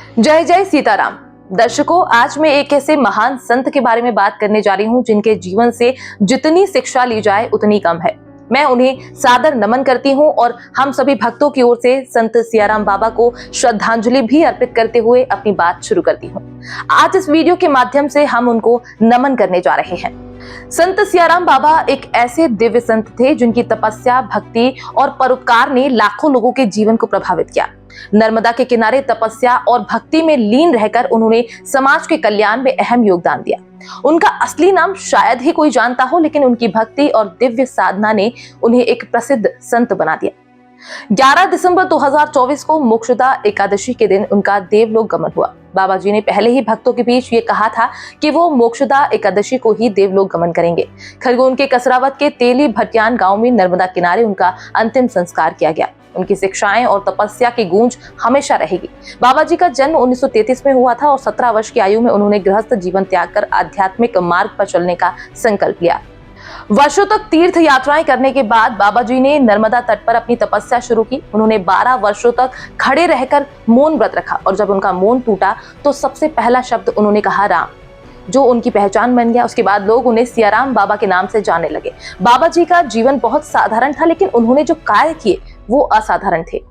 जय जय सीताराम। दर्शकों, आज मैं एक ऐसे महान संत के बारे में बात करने जा रही हूँ जिनके जीवन से जितनी शिक्षा ली जाए उतनी कम है। मैं उन्हें सादर नमन करती हूँ और हम सभी भक्तों की ओर से संत सियाराम बाबा को श्रद्धांजलि भी अर्पित करते हुए अपनी बात शुरू करती हूँ। आज इस वीडियो के माध्यम से हम उनको नमन करने जा रहे हैं। संत सियाराम बाबा एक ऐसे दिव्य संत थे जिनकी तपस्या, भक्ति और परोपकार ने लाखों लोगों के जीवन को प्रभावित किया। नर्मदा के किनारे तपस्या और भक्ति में लीन रहकर उन्होंने समाज के कल्याण में अहम योगदान दिया। उनका असली नाम शायद ही कोई जानता हो, लेकिन उनकी भक्ति और दिव्य साधना ने उन्हें एक प्रसिद्ध संत बना दिया। 11 दिसंबर 2024 को मोक्षदा एकादशी के दिन उनका देवलोक गमन हुआ। बाबा जी ने पहले ही भक्तों के बीच ये कहा था कि वो मोक्षदा एकादशी को ही देवलोक गमन करेंगे। खरगोन के कसरावत के तेली भटियान गांव में नर्मदा किनारे उनका अंतिम संस्कार किया गया। उनकी शिक्षाएं और तपस्या की गूंज हमेशा रहेगी। बाबा जी का जन्म 1933 में हुआ था और 17 वर्ष की आयु में उन्होंने गृहस्थ जीवन त्याग कर आध्यात्मिक मार्ग पर चलने का संकल्प लिया। वर्षों तक तीर्थ यात्राएं करने के बाद बाबा जी ने नर्मदा तट पर अपनी तपस्या शुरू की। उन्होंने 12 वर्षों तक खड़े रहकर मौन व्रत रखा और जब उनका मौन टूटा तो सबसे पहला शब्द उन्होंने कहा राम, जो उनकी पहचान बन गया। उसके बाद लोग उन्हें सियाराम बाबा के नाम से जानने लगे। बाबा जी का जीवन बहुत साधारण था, लेकिन उन्होंने जो कार्य किए वो असाधारण थे।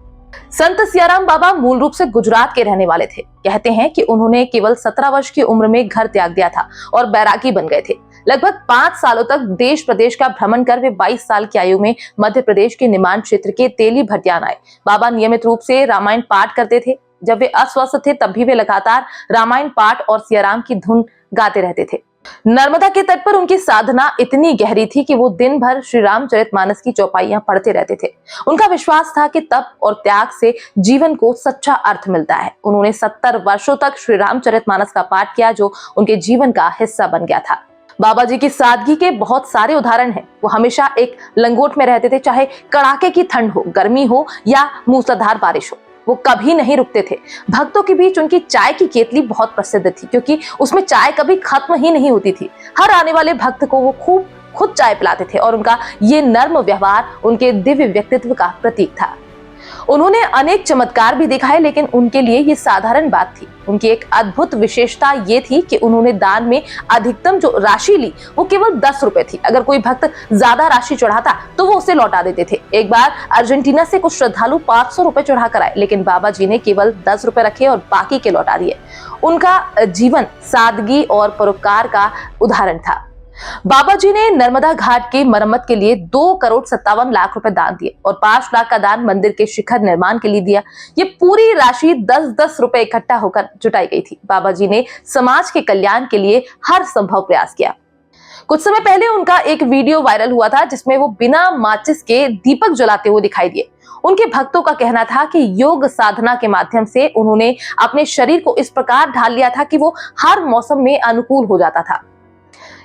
संत सियाराम बाबा मूल रूप से गुजरात के रहने वाले थे। कहते हैं कि उन्होंने केवल 17 वर्ष की उम्र में घर त्याग दिया था और बैरागी बन गए थे। लगभग 5 सालों तक देश प्रदेश का भ्रमण कर वे 22 साल की आयु में मध्य प्रदेश के निमान क्षेत्र के तेली भटियान आए। बाबा नियमित रूप से रामायण पाठ करते थे। जब वे अस्वस्थ थे तब भी वे लगातार रामायण पाठ और सियाराम की धुन गाते रहते थे। नर्मदा के तट पर उनकी साधना इतनी गहरी थी कि वो दिन भर श्री रामचरितमानस की चौपाइयां पढ़ते रहते थे। उनका विश्वास था कि तप और त्याग से जीवन को सच्चा अर्थ मिलता है। उन्होंने 70 वर्षों तक श्री रामचरितमानस का पाठ किया, जो उनके जीवन का हिस्सा बन गया था। बाबा जी की सादगी के बहुत सारे उदाहरण हैं। वो हमेशा एक लंगोट में रहते थे, चाहे कड़ाके की ठंड हो, गर्मी हो या मूसलाधार बारिश हो। वो कभी नहीं रुकते थे। भक्तों के बीच उनकी चाय की केतली बहुत प्रसिद्ध थी, क्योंकि उसमें चाय कभी खत्म ही नहीं होती थी। हर आने वाले भक्त को वो खुद चाय पिलाते थे और उनका ये नर्म व्यवहार उनके दिव्य व्यक्तित्व का प्रतीक था। उन्होंने अनेक चमत्कार भी दिखाए, लेकिन उनके लिए ये साधारण बात थी। उनकी एक अद्भुत विशेषता ये थी कि उन्होंने दान में अधिकतम जो राशि ली वो केवल 10 रुपए थी। अगर कोई भक्त ज्यादा राशि चढ़ाता तो वो उसे लौटा देते थे। एक बार अर्जेंटीना से कुछ श्रद्धालु 500 रुपए चढ़ा कर आए, लेकिन बाबा जी ने केवल 10 रुपए रखे और बाकी के लौटा दिए। उनका जीवन सादगी और परोपकार का उदाहरण था। बाबा जी ने नर्मदा घाट की मरम्मत के लिए 2,57,00,000 रुपए दान दिए और 5 लाख का दान मंदिर के शिखर निर्माण के लिए दिया। ये पूरी राशि 10-10 रुपए इकट्ठा होकर जुटाई गई थी। बाबा जी ने समाज के कल्याण के लिए हर संभव प्रयास किया। कुछ समय पहले उनका एक वीडियो वायरल हुआ था जिसमें वो बिना माचिस के दीपक जलाते हुए दिखाई दिए। उनके भक्तों का कहना था कि योग साधना के माध्यम से उन्होंने अपने शरीर को इस प्रकार ढाल लिया था कि वो हर मौसम में अनुकूल हो जाता था।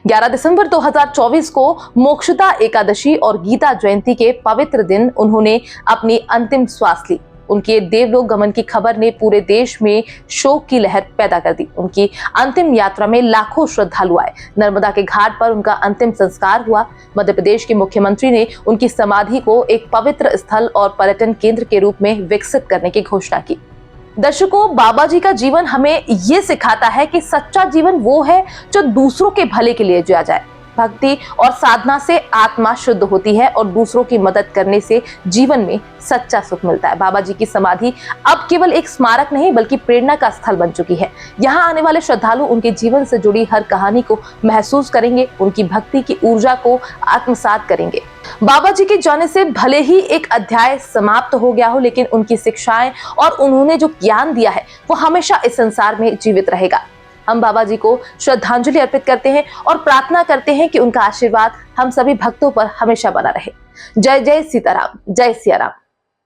11 दिसंबर 2024 को मोक्षदा एकादशी और गीता जयंती के पवित्र दिन उन्होंने अपनी अंतिम श्वास ली। उनके देवलोक गमन की खबर ने पूरे देश में शोक की लहर पैदा कर दी। उनकी अंतिम यात्रा में लाखों श्रद्धालु आए। नर्मदा के घाट पर उनका अंतिम संस्कार हुआ। मध्य प्रदेश के मुख्यमंत्री ने उनकी समाधि को एक पवित्र स्थल और पर्यटन केंद्र के रूप में विकसित करने की घोषणा की। दर्शकों, बाबा जी का जीवन हमें ये सिखाता है कि सच्चा जीवन वो है जो दूसरों के भले के लिए जिया जाए। भक्ति और साधना से आत्मा शुद्ध होती है और दूसरों की मदद करने से जीवन में सच्चा सुख मिलता है। बाबा जी की समाधि अब केवल एक स्मारक नहीं बल्कि प्रेरणा का स्थल बन चुकी है। यहाँ आने वाले श्रद्धालु उनके जीवन से जुड़ी हर कहानी को महसूस करेंगे, उनकी भक्ति की ऊर्जा को आत्मसात करेंगे। बाबा जी के जाने से भले ही एक अध्याय समाप्त हो गया हो, लेकिन उनकी शिक्षाएं और उन्होंने जो ज्ञान दिया है वो हमेशा इस संसार में जीवित रहेगा। हम बाबा जी को श्रद्धांजलि अर्पित करते हैं और प्रार्थना करते हैं कि उनका आशीर्वाद हम सभी भक्तों पर हमेशा बना रहे। जय जय सीताराम, जय सियाराम।